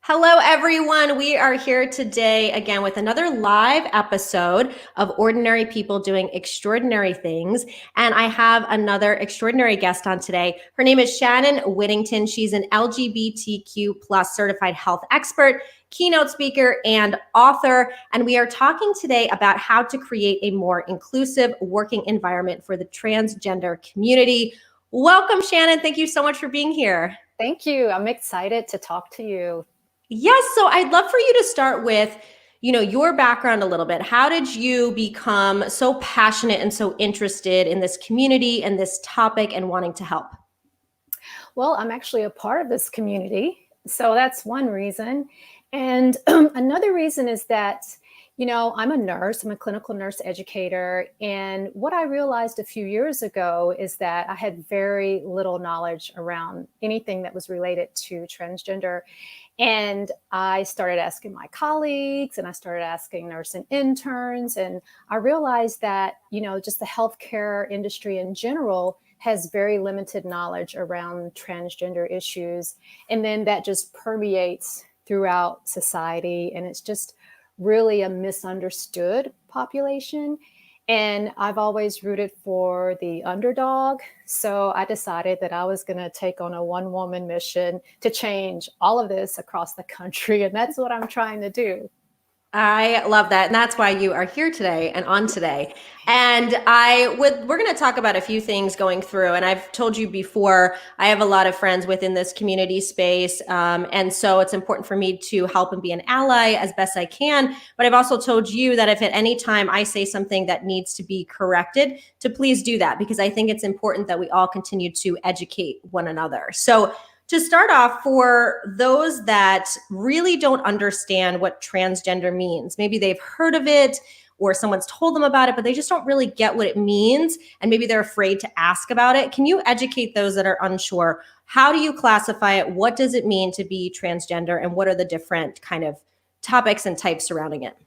Hello, everyone. We are here today again with another live episode of Ordinary People Doing Extraordinary Things. And I have another extraordinary guest on today. Her name is Shannon Whittington. She's an LGBTQ plus certified health expert, keynote speaker, and author. And we are talking today about how to create a more inclusive working environment for the transgender community. Welcome, Shannon. Thank you so much for being here. Thank you. I'm excited to talk to you. Yes, so I'd love for you to start with, your background a little bit. How did you become so passionate and so interested in this community and this topic and wanting to help? Well, I'm actually a part of this community, so that's one reason. And another reason is that, I'm a nurse, I'm a clinical nurse educator. And what I realized a few years ago is that I had very little knowledge around anything that was related to transgender. And I started asking my colleagues and I started asking nurse and interns. And I realized that, just the healthcare industry in general has very limited knowledge around transgender issues. And then that just permeates throughout society. And it's just really a misunderstood population. And I've always rooted for the underdog. So I decided that I was going to take on a one-woman mission to change all of this across the country. And that's what I'm trying to do. I love that. And that's why you are here today and on today. And we're going to talk about a few things going through. And I've told you before, I have a lot of friends within this community space. And so it's important for me to help and be an ally as best I can. But I've also told you that if at any time I say something that needs to be corrected, to please do that, because I think it's important that we all continue to educate one another. So to start off, for those that really don't understand what transgender means, maybe they've heard of it or someone's told them about it, but they just don't really get what it means, and maybe they're afraid to ask about it. Can you educate those that are unsure? How do you classify it? What does it mean to be transgender, and what are the different kind of topics and types surrounding it?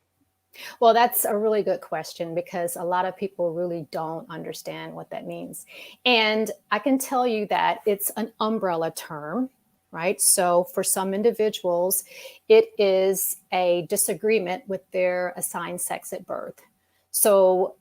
Well, that's a really good question because a lot of people really don't understand what that means. And I can tell you that it's an umbrella term, right? So for some individuals, it is a disagreement with their assigned sex at birth. So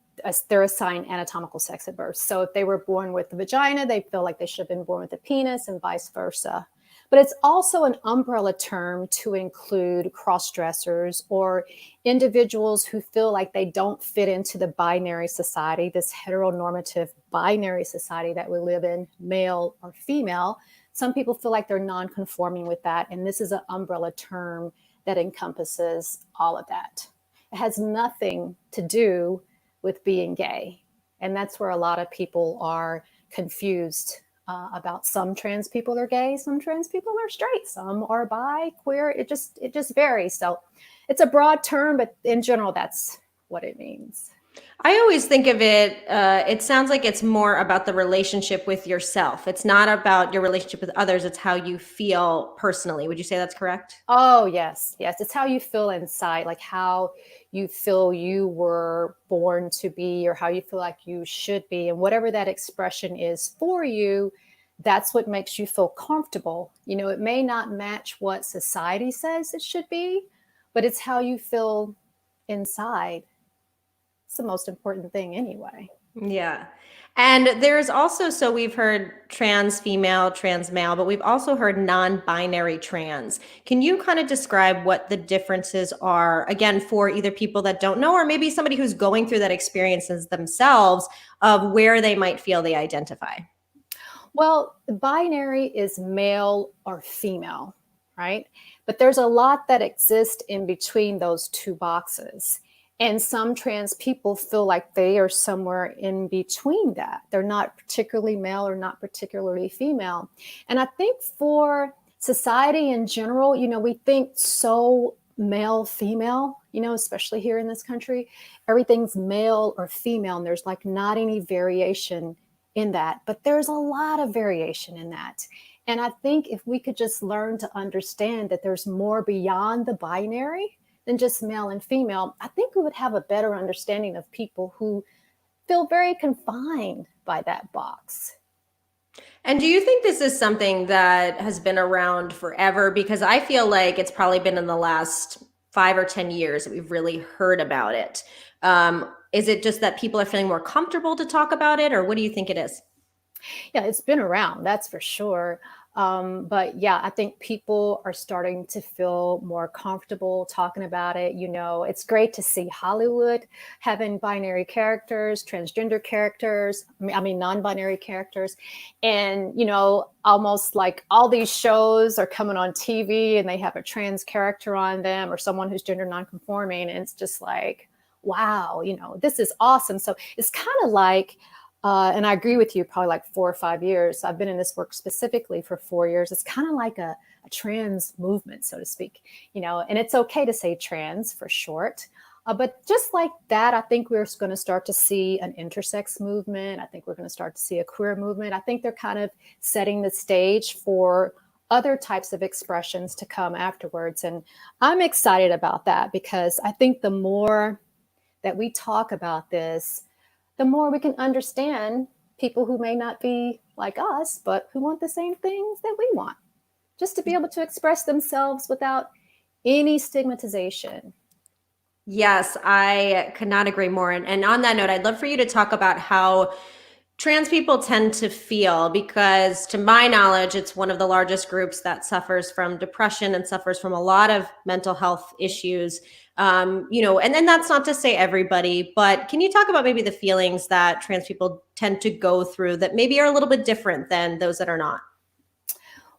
their assigned anatomical sex at birth. So if they were born with the vagina, they feel like they should have been born with a penis, and vice versa. But it's also an umbrella term to include cross-dressers or individuals who feel like they don't fit into the binary society, this heteronormative binary society that we live in, male or female. Some people feel like they're non-conforming with that. And this is an umbrella term that encompasses all of that. It has nothing to do with being gay. And that's where a lot of people are confused about. Some trans people are gay, some trans people are straight, some are bi, queer. It just varies. So it's a broad term, but in general, that's what it means. I always think of it, it sounds like it's more about the relationship with yourself. It's not about your relationship with others. It's how you feel personally. Would you say that's correct? Oh, yes. Yes. It's how you feel inside, like how you feel you were born to be or how you feel like you should be. And whatever that expression is for you, that's what makes you feel comfortable. It may not match what society says it should be, but it's how you feel inside. It's the most important thing anyway. Yeah. And there's also, so we've heard trans female, trans male, but we've also heard non-binary trans. Can you kind of describe what the differences are, again, for either people that don't know, or maybe somebody who's going through that experiences themselves of where they might feel they identify? Well, binary is male or female, right? But there's a lot that exists in between those two boxes. And some trans people feel like they are somewhere in between that. They're not particularly male or not particularly female. And I think for society in general, we think so male, female, especially here in this country, everything's male or female. And there's like not any variation in that, but there's a lot of variation in that. And I think if we could just learn to understand that there's more beyond the binary than just male and female, I think we would have a better understanding of people who feel very confined by that box. And do you think this is something that has been around forever? Because I feel like it's probably been in the last 5 or 10 years that we've really heard about it. Is it just that people are feeling more comfortable to talk about it, or what do you think it is? Yeah, it's been around, that's for sure. But yeah, I think people are starting to feel more comfortable talking about it. It's great to see Hollywood having binary characters, transgender characters, I mean non-binary characters. And, almost like all these shows are coming on TV and they have a trans character on them or someone who's gender nonconforming. And it's just like, wow, this is awesome. So it's kind of like, and I agree with you, probably like 4 or 5 years. I've been in this work specifically for 4 years. It's kind of like a trans movement, so to speak, and it's okay to say trans for short. But just like that, I think we're going to start to see an intersex movement. I think we're going to start to see a queer movement. I think they're kind of setting the stage for other types of expressions to come afterwards. And I'm excited about that because I think the more that we talk about this, the more we can understand people who may not be like us, but who want the same things that we want, just to be able to express themselves without any stigmatization. Yes, I could not agree more. And on that note, I'd love for you to talk about how trans people tend to feel, because to my knowledge, it's one of the largest groups that suffers from depression and suffers from a lot of mental health issues. And then that's not to say everybody, but can you talk about maybe the feelings that trans people tend to go through that maybe are a little bit different than those that are not?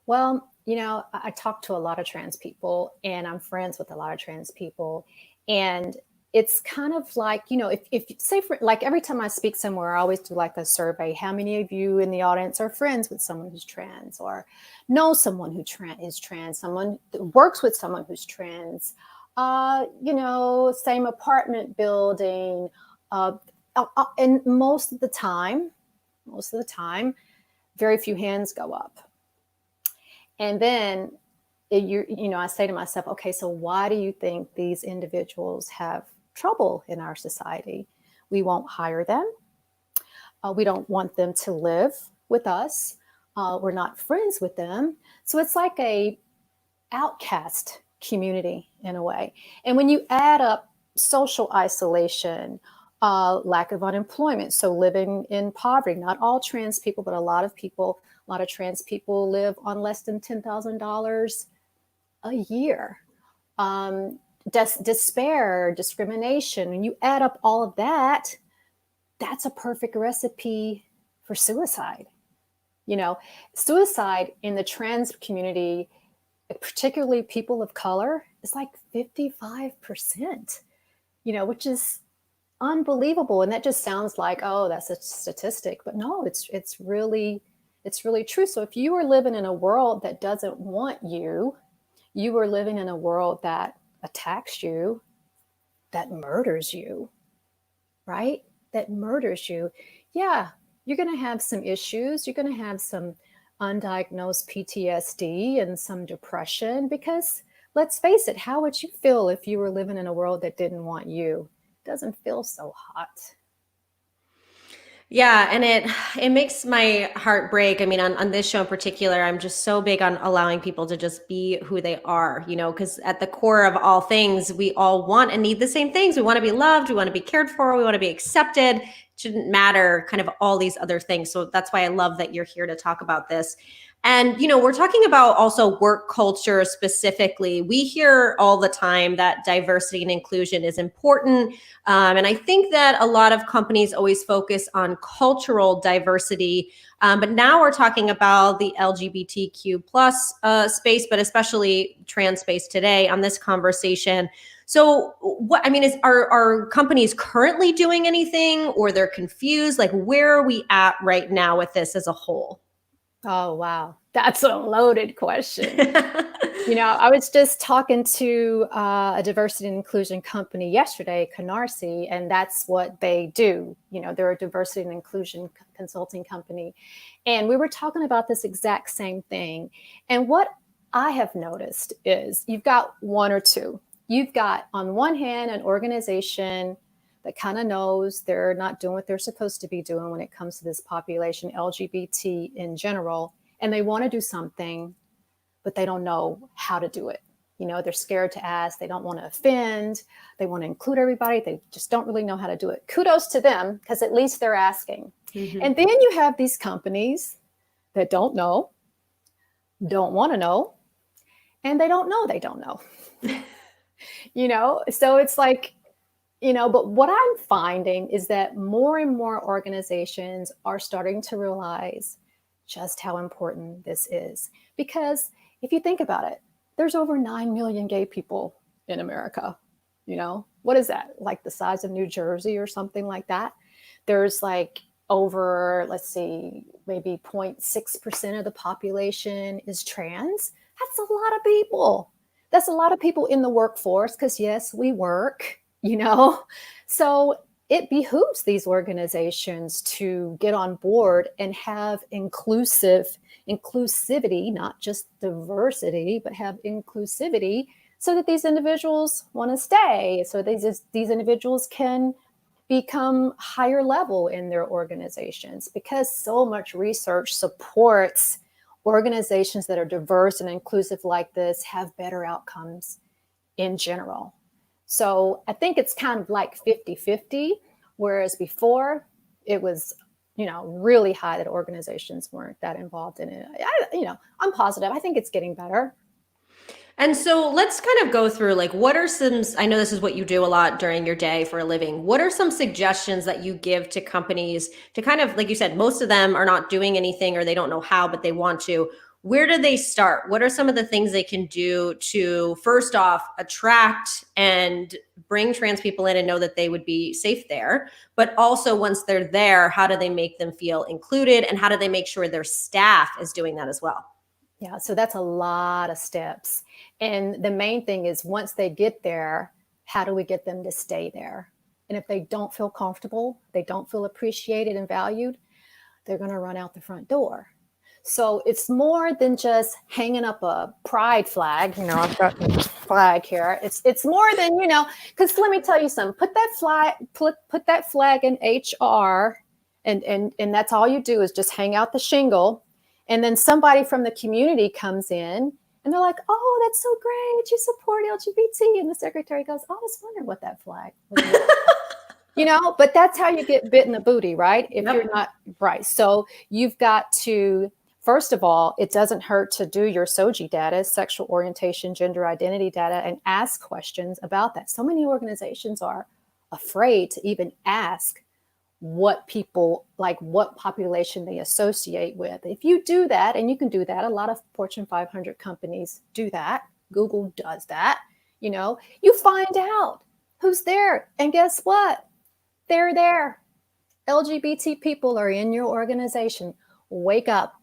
Well, I talk to a lot of trans people and I'm friends with a lot of trans people. And it's kind of like, if say for like every time I speak somewhere, I always do like a survey. How many of you in the audience are friends with someone who's trans or know someone who is trans, someone that works with someone who's trans, same apartment building. And most of the time, very few hands go up. And then I say to myself, okay, so why do you think these individuals have trouble in our society? We won't hire them. We don't want them to live with us. We're not friends with them. So it's like a outcast community in a way. And when you add up social isolation, lack of unemployment, so living in poverty, not all trans people, but a lot of trans people live on less than $10,000 a year. Despair, discrimination. When you add up all of that, that's a perfect recipe for suicide. Suicide in the trans community, particularly people of color, is like 55%, which is unbelievable. And that just sounds like, oh, that's a statistic, but no, it's really true. So if you are living in a world that doesn't want you, you are living in a world that attacks you, that murders you, right? That murders you. Yeah, you're going to have some issues. You're going to have some undiagnosed PTSD and some depression, because let's face it, how would you feel if you were living in a world that didn't want you? It doesn't feel so hot. Yeah, and it makes my heart break. I mean, on this show in particular, I'm just so big on allowing people to just be who they are, because at the core of all things, we all want and need the same things. We want to be loved, we want to be cared for, we want to be accepted. It shouldn't matter kind of all these other things. So that's why I love that you're here to talk about this. And, we're talking about also work culture specifically. We hear all the time that diversity and inclusion is important. And I think that a lot of companies always focus on cultural diversity. But now we're talking about the LGBTQ plus space, but especially trans space today on this conversation. So are companies currently doing anything, or they're confused? Like, where are we at right now with this as a whole? Oh, wow. That's a loaded question. I was just talking to a diversity and inclusion company yesterday, Canarsie, and that's what they do. They're a diversity and inclusion consulting company. And we were talking about this exact same thing. And what I have noticed is you've got one or two. You've got, on one hand, an organization that kind of knows they're not doing what they're supposed to be doing when it comes to this population, LGBT in general, and they want to do something, but they don't know how to do it. They're scared to ask. They don't want to offend. They want to include everybody. They just don't really know how to do it. Kudos to them, because at least they're asking. Mm-hmm. And then you have these companies that don't know, don't want to know, and they don't know they don't know. So it's like, but what I'm finding is that more and more organizations are starting to realize just how important this is. Because if you think about it, there's over 9 million gay people in America. What is that? Like the size of New Jersey or something like that? There's like over, let's see, maybe 0.6% of the population is trans. That's a lot of people. That's a lot of people in the workforce, because yes, we work, So it behooves these organizations to get on board and have inclusivity, not just diversity, but have inclusivity, so that these individuals want to stay, so these individuals can become higher level in their organizations, because so much research supports organizations that are diverse and inclusive like this have better outcomes in general. So I think it's kind of like 50-50, whereas before it was, really high that organizations weren't that involved in it. I'm positive. I think it's getting better. And so let's kind of go through, like, what are some, I know this is what you do a lot during your day for a living. What are some suggestions that you give to companies to kind of, like you said, most of them are not doing anything or they don't know how, but they want to. Where do they start? What are some of the things they can do to, first off, attract and bring trans people in and know that they would be safe there? But also, once they're there, how do they make them feel included? And how do they make sure their staff is doing that as well? Yeah, so that's a lot of steps. And the main thing is, once they get there, how do we get them to stay there? And if they don't feel comfortable, they don't feel appreciated and valued, they're going to run out the front door. So it's more than just hanging up a pride flag. I've got the flag here. It's more than, because let me tell you something. Put that flag in HR, and that's all you do is just hang out the shingle. And then somebody from the community comes in and they're like, "Oh, that's so great. You support LGBT." And the secretary goes, "Oh, I was wondering what that flag was." But that's how you get bit in the booty, right? If you're not right. So you've got to, first of all, it doesn't hurt to do your SOGI data, sexual orientation, gender identity data, and ask questions about that. So many organizations are afraid to even ask what people, like what population they associate with. If you do that, and you can do that, a lot of Fortune 500 companies do that. Google does that. You find out who's there. And guess what? They're there. LGBT people are in your organization. Wake up,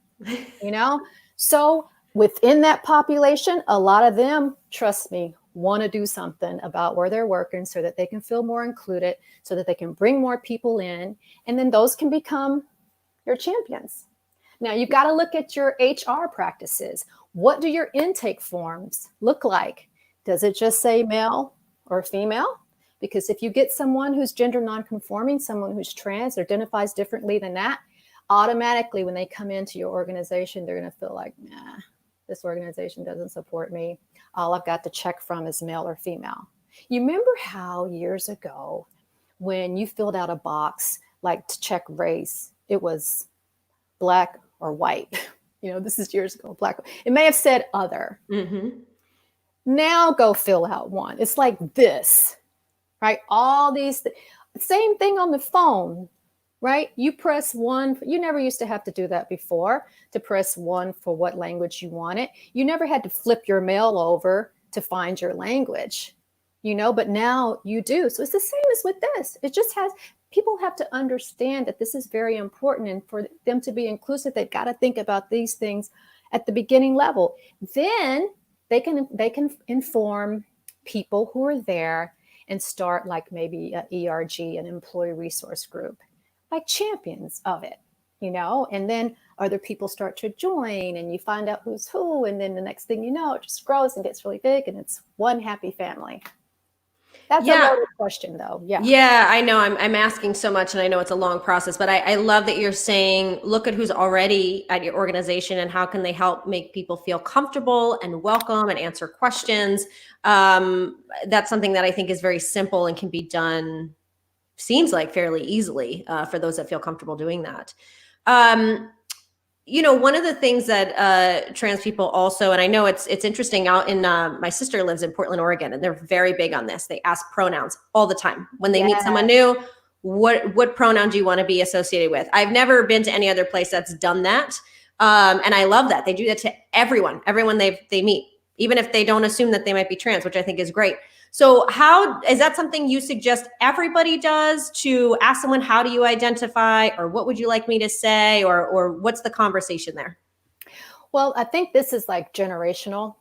So within that population, a lot of them, trust me, want to do something about where they're working so that they can feel more included, so that they can bring more people in, and then those can become your champions. Now, you've got to look at your HR practices. What do your intake forms look like? Does it just say male or female? Because if you get someone who's gender nonconforming, someone who's trans, identifies differently than that, automatically when they come into your organization, they're going to feel like, nah, this organization doesn't support me. All I've got to check from is male or female. You remember how years ago, when you filled out a box, like to check race, it was black or white? This is years ago, black. It may have said other. Mm-hmm. Now go fill out one. It's like this, right? All these, same thing on the phone. Right? You press 1. You never used to have to do that before, to press 1 for what language you wanted. You never had to flip your mail over to find your language, but now you do. So it's the same as with this. It just has, people have to understand that this is very important. And for them to be inclusive, they've got to think about these things at the beginning level. Then they can inform people who are there and start like maybe an ERG, an employee resource group, like champions of it, and then other people start to join and you find out who's who. And then the next thing you know, it just grows and gets really big and it's one happy family. That's a Yeah. loaded question, though. Yeah. Yeah, I know I'm asking so much and I know it's a long process, but I love that you're saying, look at who's already at your organization and how can they help make people feel comfortable and welcome and answer questions. That's something that I think is very simple and can be done, seems like fairly easily for those that feel comfortable doing that. Um, one of the things that trans people also, and I know it's interesting out in, my sister lives in Portland, Oregon, and they're very big on this. They ask pronouns all the time. When they meet someone new, what pronoun do you want to be associated with? I've never been to any other place that's done that. And I love that. They do that to everyone they meet, even if they don't assume that they might be trans, which I think is great. So how is that something you suggest everybody does, to ask someone, how do you identify, or what would you like me to say, or what's the conversation there? Well, I think this is like generational,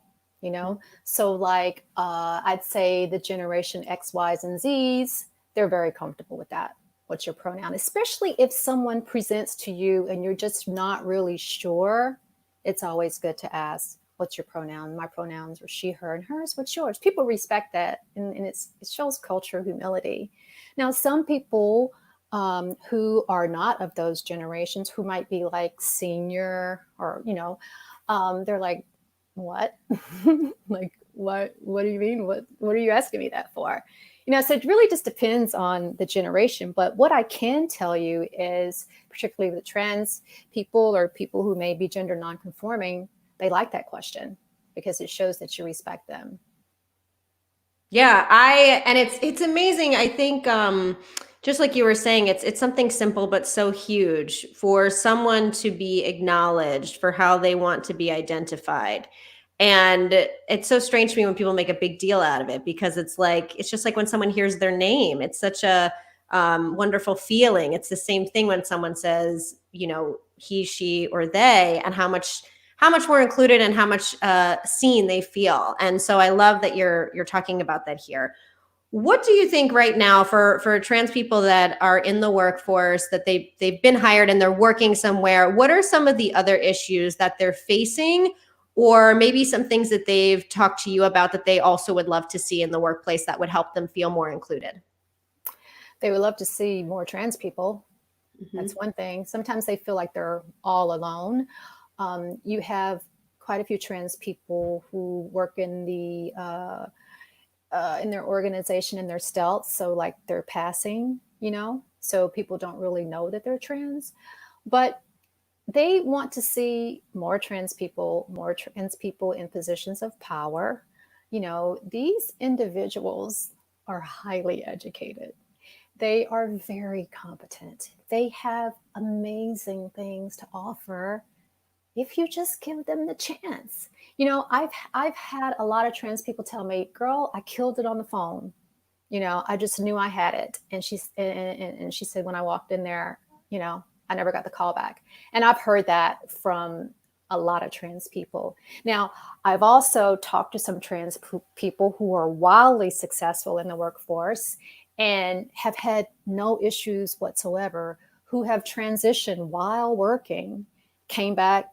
so like I'd say the generation X, Y's, and Z's, they're very comfortable with that. What's your pronoun? Especially if someone presents to you and you're just not really sure, it's always good to ask, what's your pronoun? My pronouns are she, her, and hers. What's yours? People respect that, and it shows culture, humility. Now, some people who are not of those generations, who might be like senior, or they're like, what? Like, what do you mean? What are you asking me that for? So it really just depends on the generation. But what I can tell you is, particularly with trans people or people who may be gender nonconforming, they like that question because it shows that you respect them. Yeah, and it's amazing. I think just like you were saying, it's something simple but so huge for someone to be acknowledged for how they want to be identified. And it's so strange to me when people make a big deal out of it, because it's just like when someone hears their name, it's such a wonderful feeling. It's the same thing when someone says, he, she, or they, and how much more included and how much seen they feel. And so I love that you're talking about that here. What do you think right now for trans people that are in the workforce, that they've been hired and they're working somewhere? What are some of the other issues that they're facing, or maybe some things that they've talked to you about that they also would love to see in the workplace that would help them feel more included? They would love to see more trans people. Mm-hmm. That's one thing. Sometimes they feel like they're all alone. You have quite a few trans people who work in in their organization, in their STELT, so like they're passing, so people don't really know that they're trans, but they want to see more trans people in positions of power. These individuals are highly educated. They are very competent. They have amazing things to offer if you just give them the chance. I've had a lot of trans people tell me, girl, I killed it on the phone. I just knew I had it. And she said, when I walked in there, I never got the call back. And I've heard that from a lot of trans people. Now, I've also talked to some trans people who are wildly successful in the workforce and have had no issues whatsoever, who have transitioned while working, came back,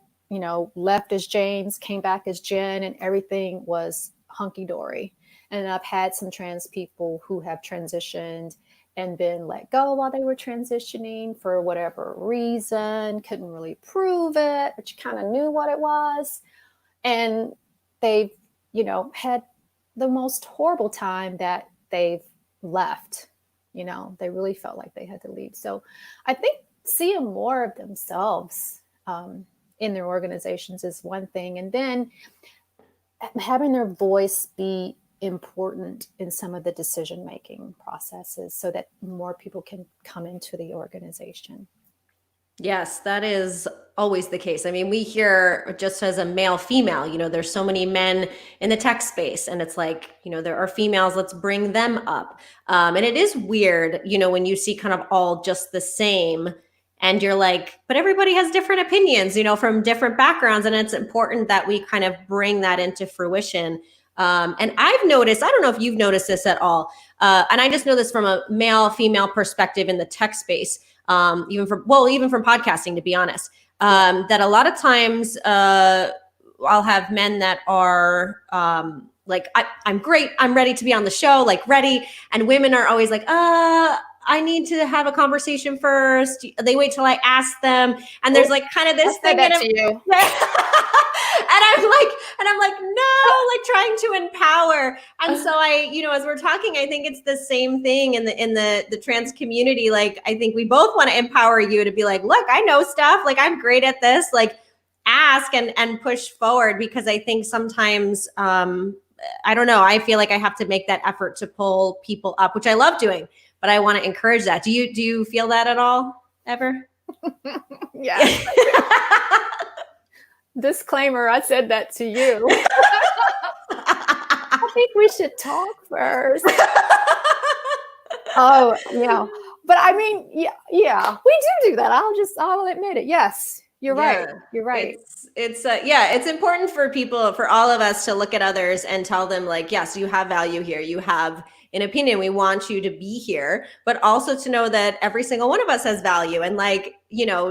left as James, came back as Jen, and everything was hunky-dory. And I've had some trans people who have transitioned and been let go while they were transitioning for whatever reason, couldn't really prove it, but you kind of knew what it was. And they've, had the most horrible time that they've left. They really felt like they had to leave. So I think seeing more of themselves in their organizations is one thing. And then having their voice be important in some of the decision-making processes so that more people can come into the organization. Yes, that is always the case. I mean, we hear, just as a male, female, there's so many men in the tech space, and it's like, there are females, let's bring them up. And it is weird, when you see kind of all just the same, and you're like, but everybody has different opinions, from different backgrounds. And it's important that we kind of bring that into fruition. And I've noticed, I don't know if you've noticed this at all, and I just know this from a male, female perspective in the tech space, even from podcasting, to be honest, that a lot of times I'll have men that are like, I'm great. I'm ready to be on the show, like ready. And women are always like, I need to have a conversation first. They wait till I ask them. And there's like kind of this I said thing that in to you. and I'm like, no, like trying to empower. And so as we're talking, I think it's the same thing in the trans community. Like, I think we both want to empower you to be like, look, I know stuff. Like, I'm great at this. Like, ask and push forward, because I think sometimes, I don't know, I feel like I have to make that effort to pull people up, which I love doing, but I want to encourage that. Do you feel that at all ever? Yeah. Disclaimer, I said that to you. I think we should talk first. Oh, but I mean, yeah, we do that. I'll admit it. Yes, you're right. You're right. It's important for people, for all of us, to look at others and tell them, like, yes, you have value here. You have an opinion. We want you to be here, but also to know that every single one of us has value, and like,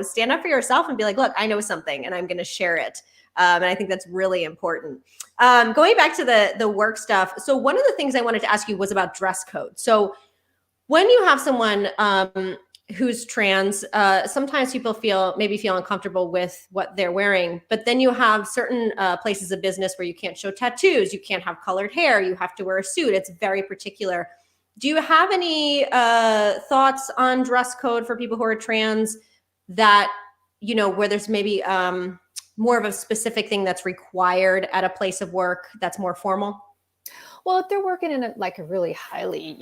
stand up for yourself and be like, look, I know something and I'm going to share it. And I think that's really important. Going back to the work stuff. So one of the things I wanted to ask you was about dress code. So when you have someone who's trans, sometimes people feel uncomfortable with what they're wearing, but then you have certain places of business where you can't show tattoos, you can't have colored hair, you have to wear a suit. It's very particular. Do you have any thoughts on dress code for people who are trans that, where there's maybe more of a specific thing that's required at a place of work that's more formal? Well, if they're working in a really highly,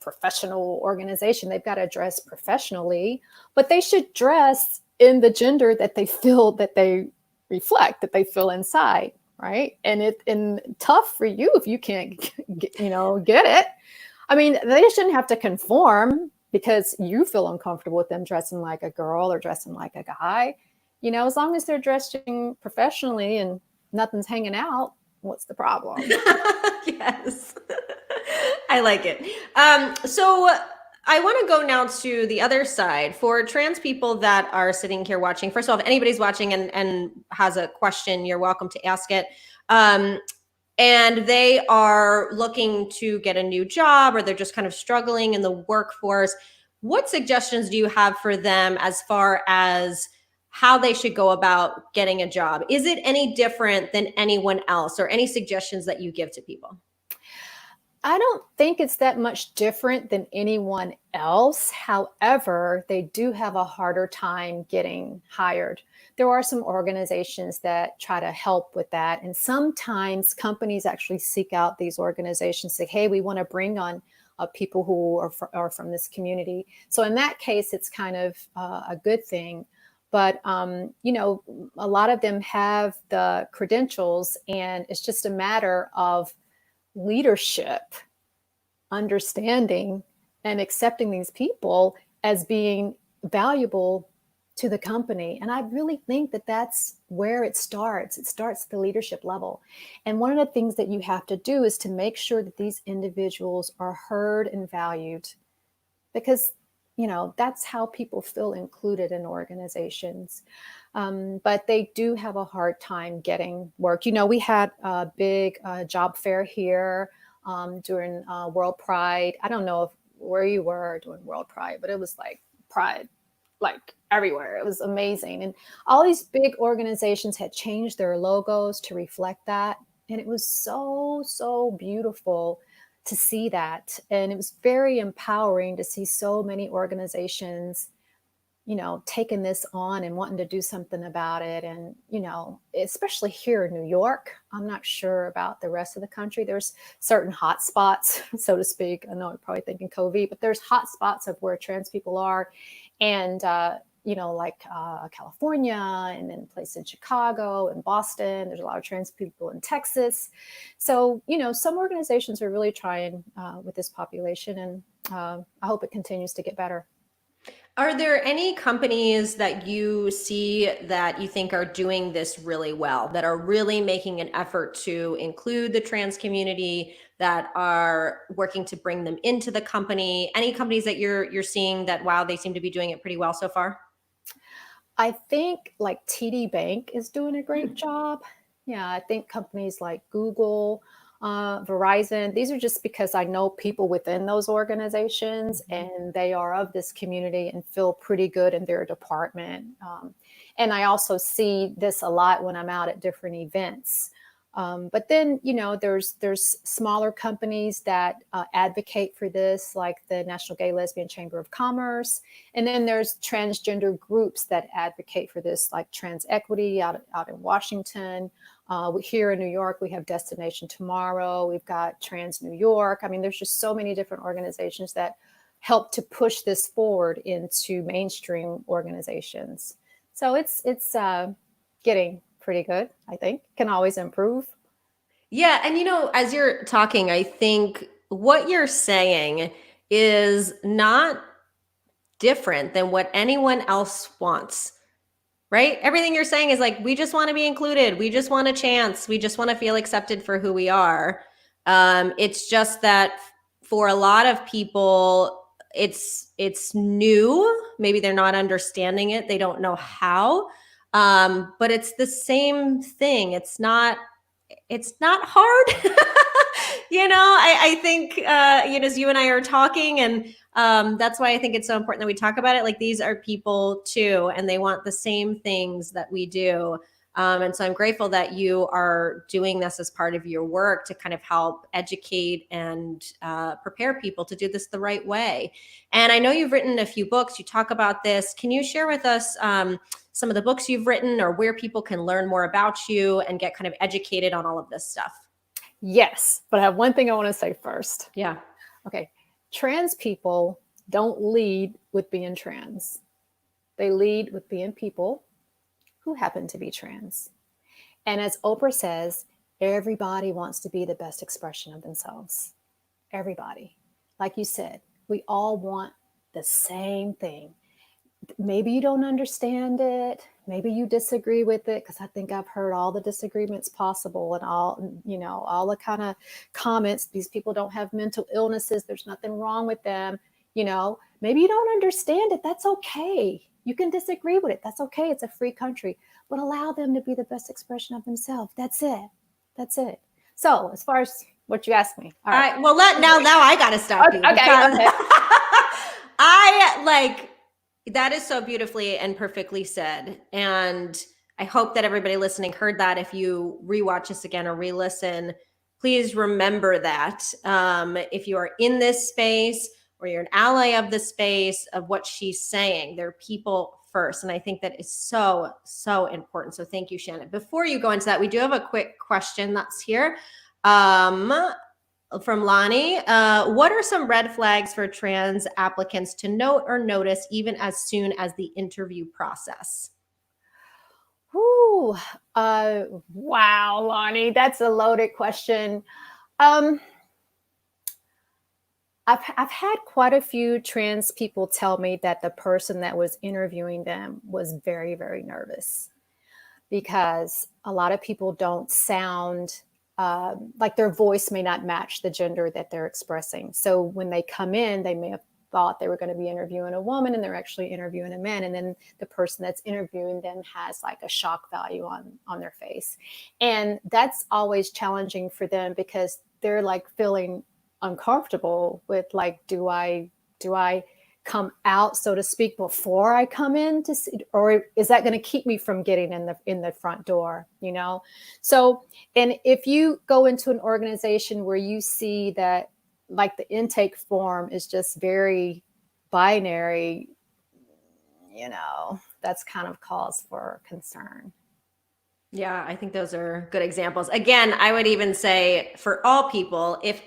professional organization, they've got to dress professionally, but they should dress in the gender that they feel that they reflect, that they feel inside, right? And tough for you if you can't get it. I mean, they shouldn't have to conform because you feel uncomfortable with them dressing like a girl or dressing like a guy. As long as they're dressing professionally and nothing's hanging out, what's the problem? Yes. I like it. So I want to go now to the other side for trans people that are sitting here watching. First of all, if anybody's watching and has a question, you're welcome to ask it. And they are looking to get a new job, or they're just kind of struggling in the workforce. What suggestions do you have for them as far as how they should go about getting a job? Is it any different than anyone else, or any suggestions that you give to people? I don't think it's that much different than anyone else. However, they do have a harder time getting hired. There are some organizations that try to help with that. And sometimes companies actually seek out these organizations, say, hey, we want to bring on people who are from this community. So in that case, it's kind of a good thing. But, a lot of them have the credentials, and it's just a matter of leadership, understanding and accepting these people as being valuable to the company. And I really think that that's where it starts. It starts at the leadership level. And one of the things that you have to do is to make sure that these individuals are heard and valued, because that's how people feel included in organizations. But they do have a hard time getting work. We had a big job fair here during World Pride. I don't know where you were during World Pride, but it was like Pride, like everywhere. It was amazing. And all these big organizations had changed their logos to reflect that. And it was so, so beautiful to see that. And it was very empowering to see so many organizations, taking this on and wanting to do something about it. And, especially here in New York, I'm not sure about the rest of the country. There's certain hot spots, so to speak. I know you're probably thinking COVID, but there's hot spots of where trans people are. And, like California, and then places in Chicago and Boston. There's a lot of trans people in Texas. So, some organizations are really trying with this population, and I hope it continues to get better. Are there any companies that you see that you think are doing this really well, that are really making an effort to include the trans community, that are working to bring them into the company? Any companies that you're seeing that, wow, they seem to be doing it pretty well so far? I think like TD Bank is doing a great job. Yeah, I think companies like Google Verizon. These are just because I know people within those organizations and they are of this community and feel pretty good in their department. And I also see this a lot when I'm out at different events. But then, there's smaller companies that advocate for this, like the National Gay Lesbian Chamber of Commerce. And then there's transgender groups that advocate for this, like Trans Equity out in Washington. Here in New York, we have Destination Tomorrow. We've got Trans New York. I mean, there's just so many different organizations that help to push this forward into mainstream organizations. So it's getting pretty good, I think. Can always improve. Yeah. And, as you're talking, I think what you're saying is not different than what anyone else wants, right? Everything you're saying is like, we just want to be included. We just want a chance. We just want to feel accepted for who we are. It's just that for a lot of people, it's new. Maybe they're not understanding it. They don't know how. But it's the same thing. It's not hard. I think, as you and I are talking, and that's why I think it's so important that we talk about it. Like, these are people too, and they want the same things that we do. And so I'm grateful that you are doing this as part of your work to kind of help educate and prepare people to do this the right way. And I know you've written a few books. You talk about this. Can you share with us some of the books you've written, or where people can learn more about you and get kind of educated on all of this stuff? Yes, but I have one thing I want to say first. Yeah. Okay. Trans people don't lead with being trans. They lead with being people who happen to be trans. And as Oprah says, everybody wants to be the best expression of themselves. Everybody. Like you said, we all want the same thing. Maybe you don't understand it. Maybe you disagree with it, because I think I've heard all the disagreements possible and all the kind of comments. These people don't have mental illnesses. There's nothing wrong with them. Maybe you don't understand it. That's okay. You can disagree with it. That's okay. It's a free country, but allow them to be the best expression of themselves. That's it. So as far as what you asked me. All right. Well, now I got to stop you. Okay. That is so beautifully and perfectly said. And I hope that everybody listening heard that. If you rewatch this again or re-listen, please remember that if you are in this space or you're an ally of the space of what she's saying, they're people first. And I think that is so, so important. So thank you, Shannon. Before you go into that, we do have a quick question that's here. From Lonnie, what are some red flags for trans applicants to note or notice even as soon as the interview process? Ooh, wow, Lonnie, that's a loaded question. I've had quite a few trans people tell me that the person that was interviewing them was very, very nervous, because a lot of people don't sound like their voice may not match the gender that they're expressing. So when they come in, they may have thought they were going to be interviewing a woman and they're actually interviewing a man. And then the person that's interviewing them has like a shock value on their face. And that's always challenging for them, because they're like feeling uncomfortable with like, do I come out, so to speak, before I come in to see, or is that going to keep me from getting in the front door, So, and if you go into an organization where you see that like the intake form is just very binary, that's kind of cause for concern. Yeah, I think those are good examples. Again, I would even say for all people, if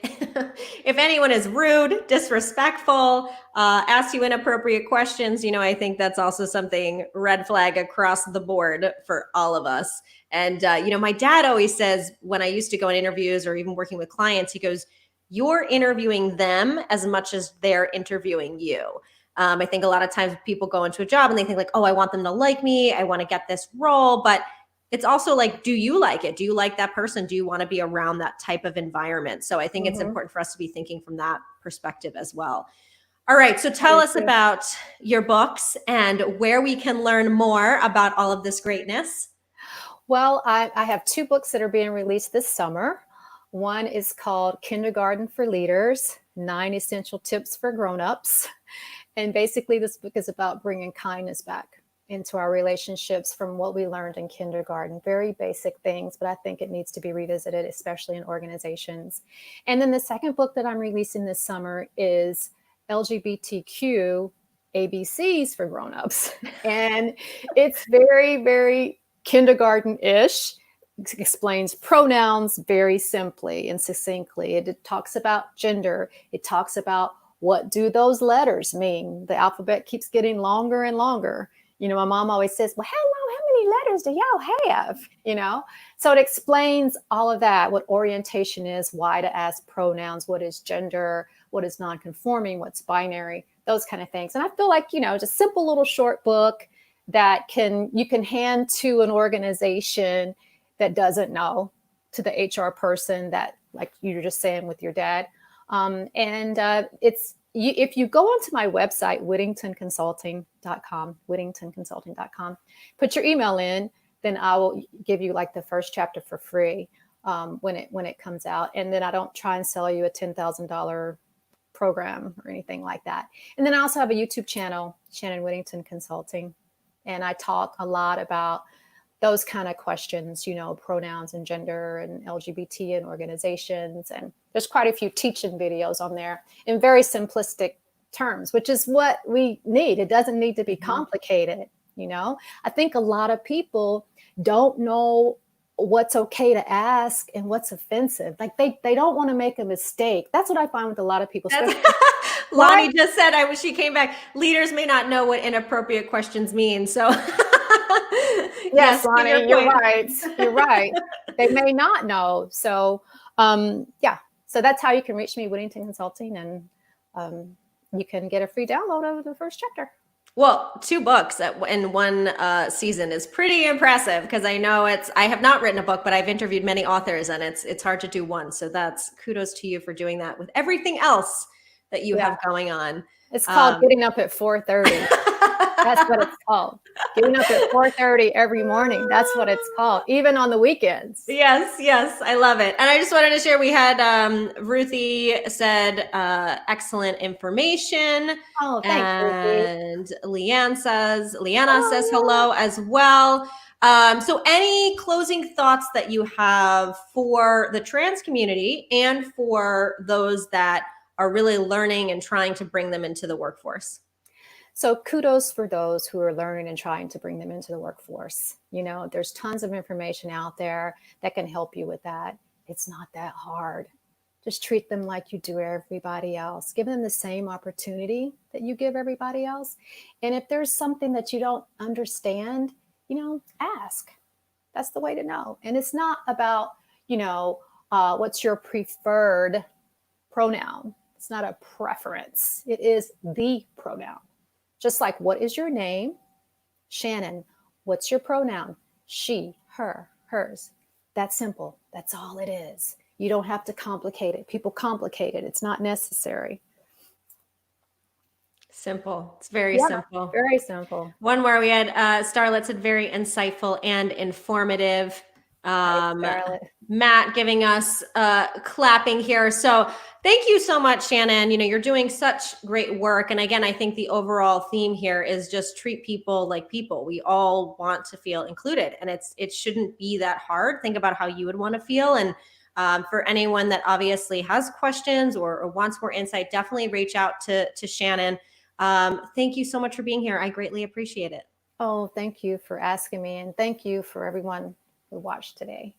if anyone is rude, disrespectful, asks you inappropriate questions, I think that's also something red flag across the board for all of us. And, my dad always says, when I used to go on interviews or even working with clients, he goes, you're interviewing them as much as they're interviewing you. I think a lot of times people go into a job and they think like, oh, I want them to like me. I want to get this role. But it's also like, do you like it? Do you like that person? Do you want to be around that type of environment? So I think it's important for us to be thinking from that perspective as well. All right. So tell us about your books and where we can learn more about all of this greatness. Well, I have 2 books that are being released this summer. One is called Kindergarten for Leaders, 9 Essential Tips for Grown-ups. And basically this book is about bringing kindness back into our relationships from what we learned in kindergarten. Very basic things, but I think it needs to be revisited, especially in organizations. And then the second book that I'm releasing this summer is LGBTQ ABCs for grown-ups. And it's very, very kindergarten-ish. It explains pronouns very simply and succinctly. It talks about gender. It talks about what do those letters mean? The alphabet keeps getting longer and longer. You know, my mom always says, well, how many letters do y'all have? You know, so it explains all of that, what orientation is, why to ask pronouns, what is gender, what is nonconforming, what's binary, those kind of things. And I feel like, you know, just a simple little short book that you can hand to an organization that doesn't know, to the HR person that, like you were just saying with your dad. If you go onto my website, whittingtonconsulting.com, put your email in, then I will give you like the first chapter for free when it comes out. And then I don't try and sell you a $10,000 program or anything like that. And then I also have a YouTube channel, Shannon Whittington Consulting. And I talk a lot about those kind of questions, you know, pronouns and gender and LGBT and organizations. And there's quite a few teaching videos on there in very simplistic terms, which is what we need. It doesn't need to be complicated. You know, I think a lot of people don't know what's okay to ask and what's offensive. Like they don't want to make a mistake. That's what I find with a lot of people. Lonnie just said, she came back. Leaders may not know what inappropriate questions mean. So yes, Lonnie, you're right. You're right. They may not know. So yeah. So that's how you can reach me, Whittington Consulting, and you can get a free download of the first chapter. Well, 2 books in one season is pretty impressive, because I know I have not written a book, but I've interviewed many authors, and it's hard to do one. So that's kudos to you for doing that with everything else that you have going on. It's called Getting Up at 4:30. That's what it's called. Getting up at 4:30 every morning. That's what it's called, even on the weekends. Yes, yes. I love it. And I just wanted to share, we had Ruthie said excellent information. Oh, thanks, and Ruthie. Leanna says hello as well. So any closing thoughts that you have for the trans community and for those that are really learning and trying to bring them into the workforce? So kudos for those who are learning and trying to bring them into the workforce. You know, there's tons of information out there that can help you with that. It's not that hard. Just treat them like you do everybody else. Give them the same opportunity that you give everybody else. And if there's something that you don't understand, you know, ask. That's the way to know. And it's not about, you know, what's your preferred pronoun. It's not a preference. It is the pronoun. Just like, what is your name? Shannon. What's your pronoun? She, her, hers. That's simple. That's all it is. You don't have to complicate it. People complicate it. It's not necessary. Simple. It's very simple. Very simple. One more. We had Starlet said very insightful and informative. Matt giving us clapping here. So thank you so much, Shannon. You know, you're doing such great work. And again, I think the overall theme here is just treat people like people. We all want to feel included, and it shouldn't be that hard. Think about how you would want to feel. And for anyone that obviously has questions or wants more insight, definitely reach out to Shannon. Thank you so much for being here. I greatly appreciate it. Oh, thank you for asking me. And thank you for everyone who watched today.